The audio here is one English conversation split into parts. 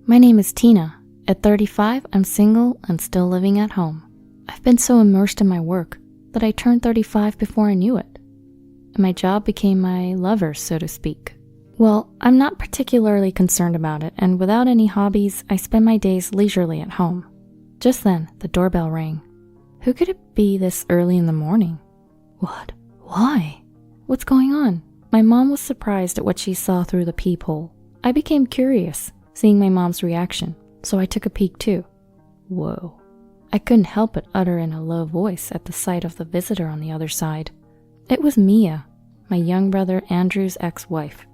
My name is Tina. At 35, I'm single and still living at home. I've been so immersed in my work that I turned 35 before I knew it. My job became my lover, so to speak. Well, I'm not particularly concerned about it, and without any hobbies, I spend my days leisurely at home. Just then, the doorbell rang. Who could it be this early in the morning? What? Why? What's going on? My mom was surprised at what she saw through the peephole. I became curious, seeing my mom's reaction, so I took a peek too. Whoa. I couldn't help but utter in a low voice at the sight of the visitor on the other side. It was Mia, my young brother Andrew's ex-wife.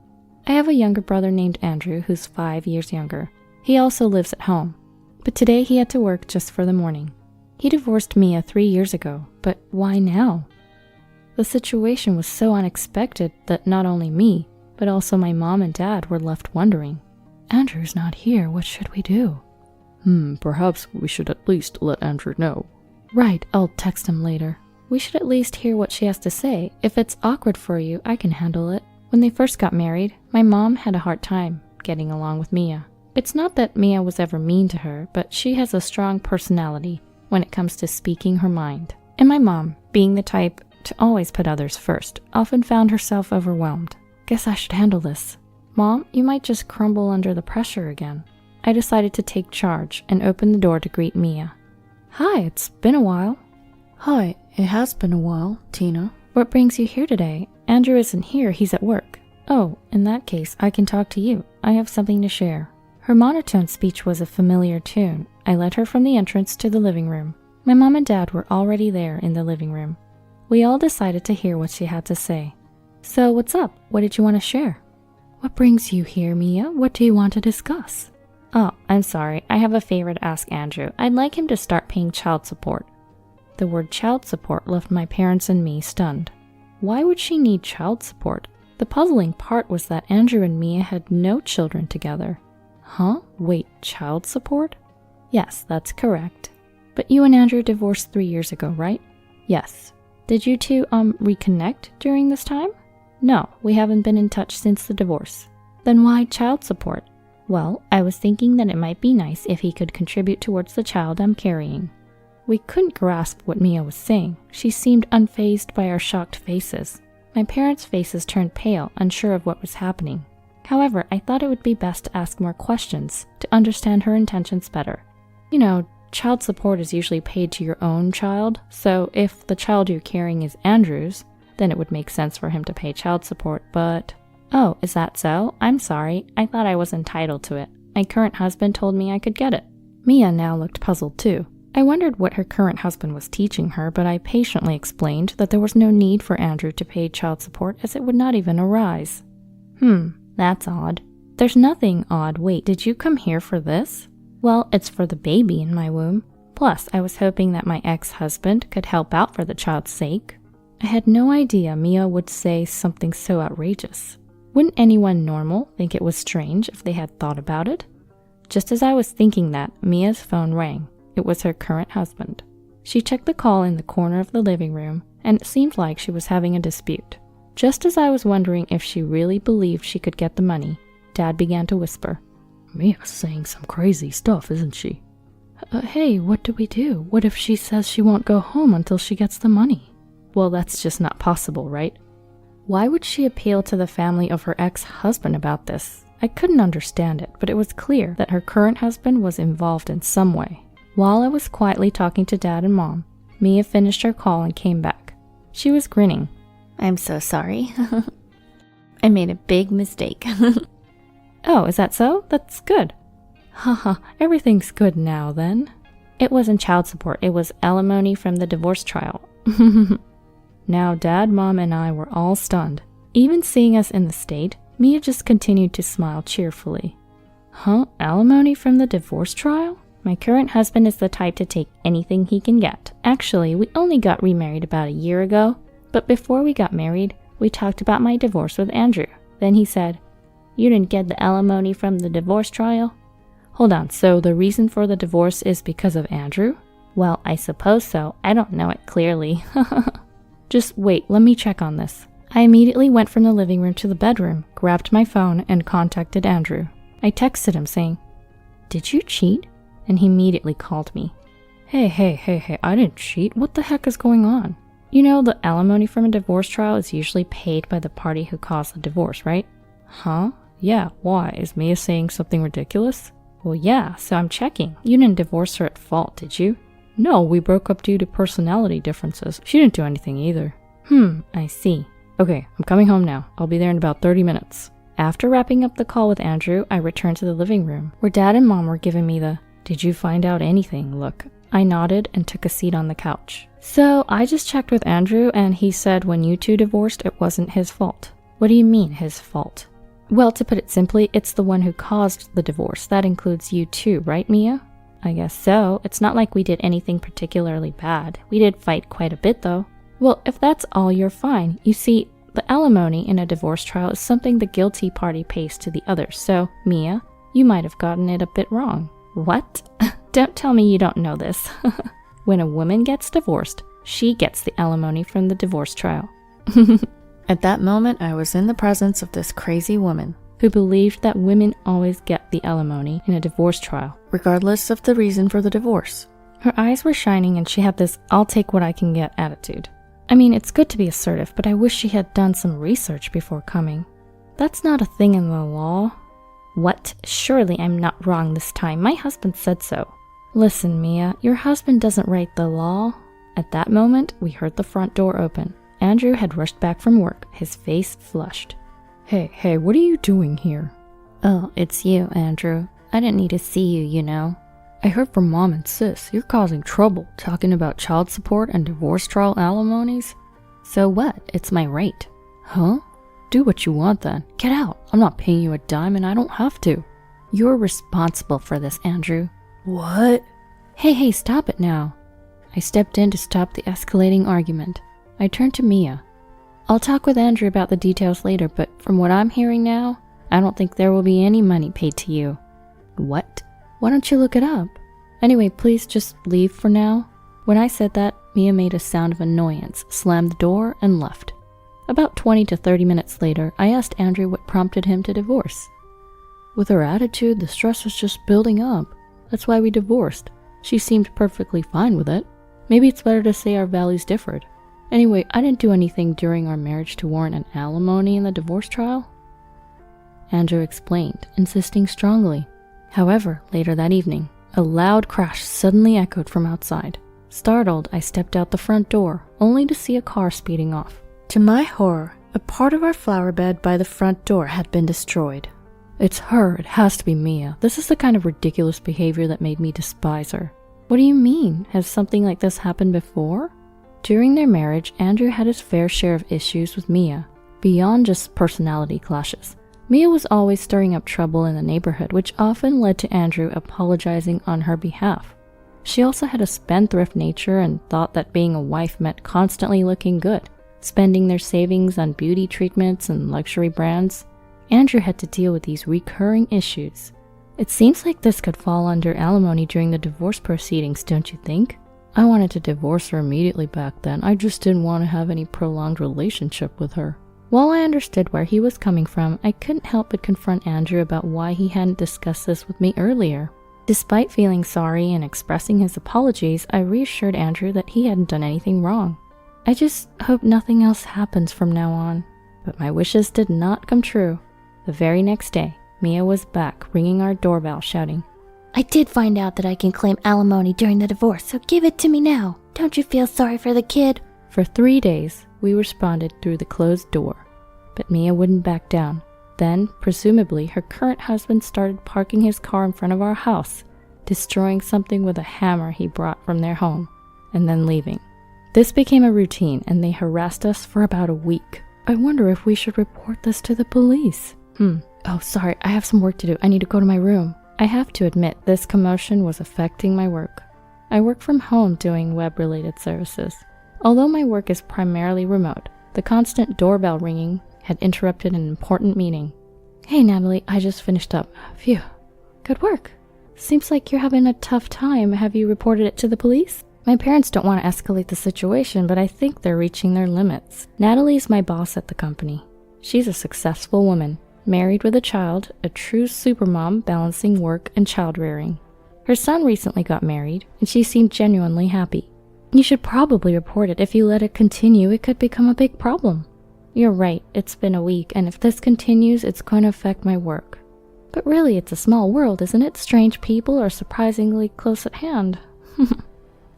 I have a younger brother named Andrew who's 5 years younger. He also lives at home, but today he had to work just for the morning. He divorced Mia 3 years ago, but why now? The situation was so unexpected that not only me, but also my mom and dad were left wondering. Andrew's not here, what should we do? Perhaps we should at least let Andrew know. Right, I'll text him later. We should at least hear what she has to say. If it's awkward for you, I can handle it. When they first got married, my mom had a hard time getting along with Mia. It's not that Mia was ever mean to her, but she has a strong personality when it comes to speaking her mind. And my mom, being the type to always put others first, often found herself overwhelmed. Guess I should handle this. Mom, you might just crumble under the pressure again. I decided to take charge and open the door to greet Mia. Hi, it's been a while. Hi, it has been a while, Tina. What brings you here today? Andrew isn't here, he's at work. Oh, in that case, I can talk to you. I have something to share. Her monotone speech was a familiar tune. I led her from the entrance to the living room. My mom and dad were already there in the living room. We all decided to hear what she had to say. So what's up? What did you want to share? What brings you here, Mia? What do you want to discuss? Oh, I'm sorry. I have a favor to ask Andrew. I'd like him to start paying child support. The word child support left my parents and me stunned. Why would she need child support? The puzzling part was that Andrew and Mia had no children together. Huh? Wait, child support? Yes, that's correct. But you and Andrew divorced 3 years ago, right? Yes. Did you two, reconnect during this time? No, we haven't been in touch since the divorce. Then why child support? Well, I was thinking that it might be nice if he could contribute towards the child I'm carrying. We couldn't grasp what Mia was saying. She seemed unfazed by our shocked faces. My parents' faces turned pale, unsure of what was happening. However, I thought it would be best to ask more questions to understand her intentions better. You know, child support is usually paid to your own child, so if the child you're carrying is Andrew's, then it would make sense for him to pay child support, but... Oh, is that so? I'm sorry. I thought I was entitled to it. My current husband told me I could get it. Mia now looked puzzled too. I wondered what her current husband was teaching her, but I patiently explained that there was no need for Andrew to pay child support as it would not even arise. That's odd. There's nothing odd. Wait, did you come here for this? Well, it's for the baby in my womb. Plus, I was hoping that my ex-husband could help out for the child's sake. I had no idea Mia would say something so outrageous. Wouldn't anyone normal think it was strange if they had thought about it? Just as I was thinking that, Mia's phone rang. It was her current husband. She checked the call in the corner of the living room, and it seemed like she was having a dispute. Just as I was wondering if she really believed she could get the money, Dad began to whisper. Mia's saying some crazy stuff, isn't she? Hey, what do we do? What if she says she won't go home until she gets the money? Well, that's just not possible, right? Why would she appeal to the family of her ex-husband about this? I couldn't understand it, but it was clear that her current husband was involved in some way. While I was quietly talking to Dad and Mom, Mia finished her call and came back. She was grinning. I'm so sorry. I made a big mistake. Oh, is that so? That's good. Haha, everything's good now then. It wasn't child support, it was alimony from the divorce trial. Now Dad, Mom, and I were all stunned. Even seeing us in the state, Mia just continued to smile cheerfully. Huh? Alimony from the divorce trial? My current husband is the type to take anything he can get. Actually, we only got remarried about a year ago, but before we got married, we talked about my divorce with Andrew. Then he said, "You didn't get the alimony from the divorce trial?" Hold on, so the reason for the divorce is because of Andrew? Well, I suppose so. I don't know it clearly. Just wait, let me check on this. I immediately went from the living room to the bedroom, grabbed my phone, and contacted Andrew. I texted him saying, did you cheat? And he immediately called me. Hey, I didn't cheat. What the heck is going on? You know, the alimony from a divorce trial is usually paid by the party who caused the divorce, right? Huh? Yeah, why? Is Mia saying something ridiculous? Well, yeah, so I'm checking. You didn't divorce her at fault, did you? No, we broke up due to personality differences. She didn't do anything either. I see. Okay, I'm coming home now. I'll be there in about 30 minutes. After wrapping up the call with Andrew, I returned to the living room, where Dad and Mom were giving me the, "Did you find out anything?" look. I nodded and took a seat on the couch. So I just checked with Andrew, and he said when you two divorced, it wasn't his fault. What do you mean, his fault? Well, to put it simply, it's the one who caused the divorce. That includes you too, right, Mia? I guess so. It's not like we did anything particularly bad. We did fight quite a bit, though. Well, if that's all, you're fine. You see, the alimony in a divorce trial is something the guilty party pays to the other, so, Mia, you might have gotten it a bit wrong. What? Don't tell me you don't know this. When a woman gets divorced, she gets the alimony from the divorce trial. At that moment, I was in the presence of this crazy woman who believed that women always get the alimony in a divorce trial, regardless of the reason for the divorce. Her eyes were shining and she had this "I'll take what I can get" attitude. I mean, it's good to be assertive, but I wish she had done some research before coming. That's not a thing in the law. What? Surely I'm not wrong this time. My husband said so. Listen, Mia, your husband doesn't write the law. At that moment, we heard the front door open. Andrew had rushed back from work, his face flushed. Hey, what are you doing here? Oh, it's you, Andrew. I didn't need to see you, you know. I heard from Mom and Sis, you're causing trouble, talking about child support and divorce trial alimonies. So what? It's my right. Huh? Do what you want then. Get out. I'm not paying you a dime and I don't have to. You're responsible for this, Andrew. What? Hey, stop it now. I stepped in to stop the escalating argument. I turned to Mia. I'll talk with Andrew about the details later, but from what I'm hearing now, I don't think there will be any money paid to you. What? Why don't you look it up? Anyway, please just leave for now. When I said that, Mia made a sound of annoyance, slammed the door, and left. About 20 to 30 minutes later, I asked Andrew what prompted him to divorce. With her attitude, the stress was just building up. That's why we divorced. She seemed perfectly fine with it. Maybe it's better to say our values differed. Anyway, I didn't do anything during our marriage to warrant an alimony in the divorce trial. Andrew explained, insisting strongly. However, later that evening, a loud crash suddenly echoed from outside. Startled, I stepped out the front door, only to see a car speeding off. To my horror, a part of our flower bed by the front door had been destroyed. It's her, it has to be Mia. This is the kind of ridiculous behavior that made me despise her. What do you mean? Has something like this happened before? During their marriage, Andrew had his fair share of issues with Mia, beyond just personality clashes. Mia was always stirring up trouble in the neighborhood, which often led to Andrew apologizing on her behalf. She also had a spendthrift nature and thought that being a wife meant constantly looking good, spending their savings on beauty treatments and luxury brands. Andrew had to deal with these recurring issues. It seems like this could fall under alimony during the divorce proceedings, don't you think? I wanted to divorce her immediately back then. I just didn't want to have any prolonged relationship with her. While I understood where he was coming from, I couldn't help but confront Andrew about why he hadn't discussed this with me earlier. Despite feeling sorry and expressing his apologies, I reassured Andrew that he hadn't done anything wrong. I just hope nothing else happens from now on. But my wishes did not come true. The very next day, Mia was back, ringing our doorbell, shouting, I did find out that I can claim alimony during the divorce, so give it to me now. Don't you feel sorry for the kid? For 3 days, we responded through the closed door, but Mia wouldn't back down. Then, presumably, her current husband started parking his car in front of our house, destroying something with a hammer he brought from their home, and then leaving. This became a routine, and they harassed us for about a week. I wonder if we should report this to the police. Oh, sorry, I have some work to do. I need to go to my room. I have to admit, this commotion was affecting my work. I work from home doing web-related services. Although my work is primarily remote, the constant doorbell ringing had interrupted an important meeting. Hey, Natalie, I just finished up. Phew. Good work. Seems like you're having a tough time. Have you reported it to the police? My parents don't want to escalate the situation, but I think they're reaching their limits. Natalie's my boss at the company. She's a successful woman. married with a child, a true supermom balancing work and child rearing. Her son recently got married, and she seemed genuinely happy. You should probably report it. If you let it continue, it could become a big problem. You're right, it's been a week, and if this continues, it's going to affect my work. But really, it's a small world, isn't it? Strange people are surprisingly close at hand.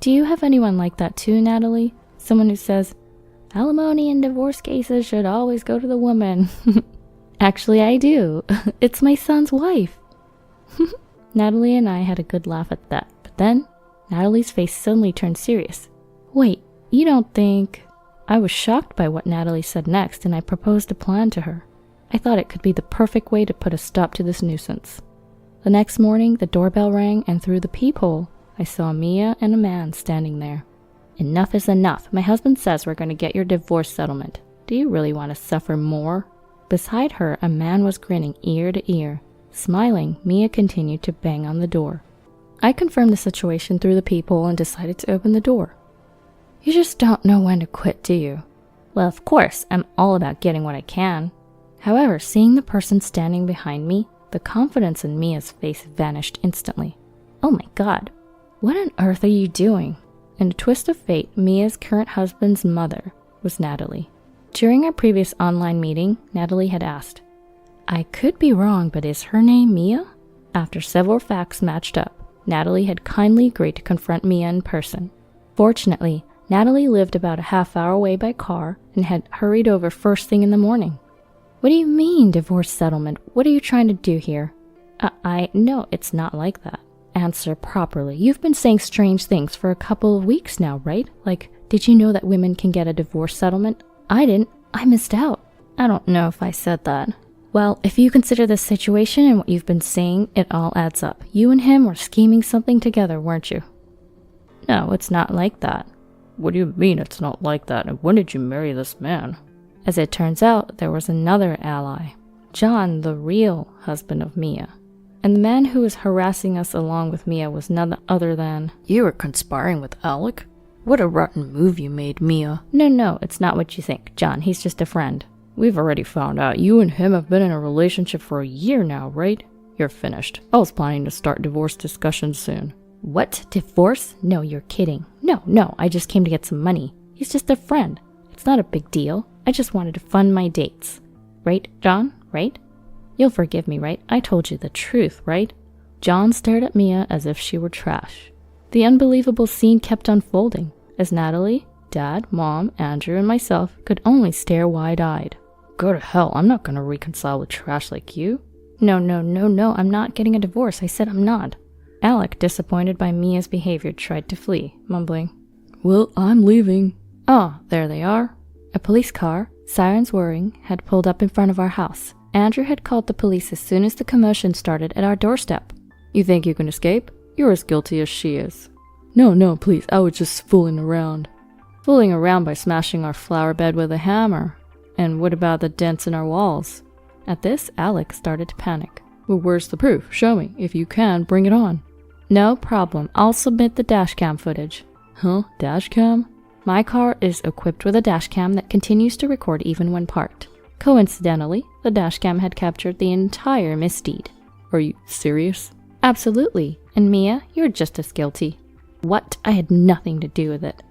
Do you have anyone like that too, Natalie? Someone who says, alimony in divorce cases should always go to the woman. Actually, I do. It's my son's wife. Natalie and I had a good laugh at that, but then Natalie's face suddenly turned serious. Wait, you don't think... I was shocked by what Natalie said next, and I proposed a plan to her. I thought it could be the perfect way to put a stop to this nuisance. The next morning, the doorbell rang, and through the peephole, I saw Mia and a man standing there. Enough is enough. My husband says we're going to get your divorce settlement. Do you really want to suffer more? Beside her, a man was grinning ear to ear. Smiling, Mia continued to bang on the door. I confirmed the situation through the peephole and decided to open the door. You just don't know when to quit, do you? Well, of course, I'm all about getting what I can. However, seeing the person standing behind me, the confidence in Mia's face vanished instantly. Oh my god, what on earth are you doing? In a twist of fate, Mia's current husband's mother was Natalie. During our previous online meeting, Natalie had asked, I could be wrong, but is her name Mia? After several facts matched up, Natalie had kindly agreed to confront Mia in person. Fortunately, Natalie lived about a half-hour away by car and had hurried over first thing in the morning. What do you mean, divorce settlement? What are you trying to do here? No, it's not like that. Answer properly. You've been saying strange things for a couple of weeks now, right? Like, did you know that women can get a divorce settlement? I didn't. I missed out. I don't know if I said that. Well, if you consider this situation and what you've been saying, it all adds up. You and him were scheming something together, weren't you? No, it's not like that. What do you mean it's not like that, and when did you marry this man? As it turns out, there was another ally. John, the real husband of Mia. And the man who was harassing us along with Mia was none other than... You were conspiring with Alec? What a rotten move you made, Mia. No, it's not what you think, John. He's just a friend. We've already found out you and him have been in a relationship for a year now, right? You're finished. I was planning to start divorce discussions soon. What? Divorce? No, you're kidding. No, I just came to get some money. He's just a friend. It's not a big deal. I just wanted to fund my dates. Right, John? Right? You'll forgive me, right? I told you the truth, right? John stared at Mia as if she were trash. The unbelievable scene kept unfolding, as Natalie, Dad, Mom, Andrew, and myself could only stare wide-eyed. Go to hell, I'm not gonna reconcile with trash like you. No, I'm not getting a divorce. I said I'm not. Alec, disappointed by Mia's behavior, tried to flee, mumbling, Well, I'm leaving. Oh, there they are. A police car, sirens whirring, had pulled up in front of our house. Andrew had called the police as soon as the commotion started at our doorstep. You think you can escape? You're as guilty as she is. No, please, I was just fooling around. Fooling around by smashing our flower bed with a hammer. And what about the dents in our walls? At this, Alec started to panic. Well, where's the proof? Show me. If you can, bring it on. No problem. I'll submit the dashcam footage. Huh? Dashcam? My car is equipped with a dashcam that continues to record even when parked. Coincidentally, the dashcam had captured the entire misdeed. Are you serious? Absolutely. And Mia, you're just as guilty. What? I had nothing to do with it.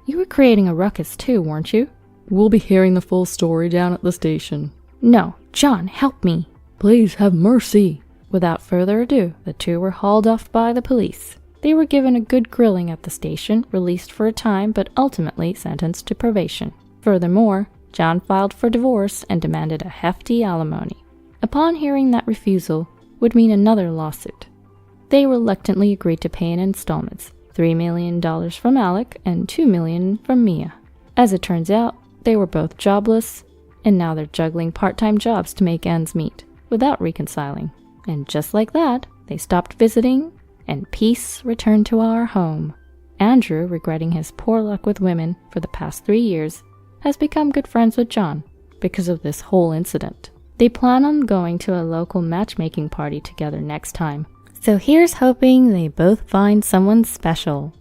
You were creating a ruckus too, weren't you? We'll be hearing the full story down at the station. No, John, help me. Please have mercy. Without further ado, the two were hauled off by the police. They were given a good grilling at the station, released for a time, but ultimately sentenced to probation. Furthermore, John filed for divorce and demanded a hefty alimony. Upon hearing that refusal would mean another lawsuit. They reluctantly agreed to pay in installments, $3 million from Alec and $2 million from Mia. As it turns out, they were both jobless, and now they're juggling part-time jobs to make ends meet, without reconciling. And just like that, they stopped visiting, and peace returned to our home. Andrew, regretting his poor luck with women for the past 3 years, has become good friends with John because of this whole incident. They plan on going to a local matchmaking party together next time. So here's hoping they both find someone special.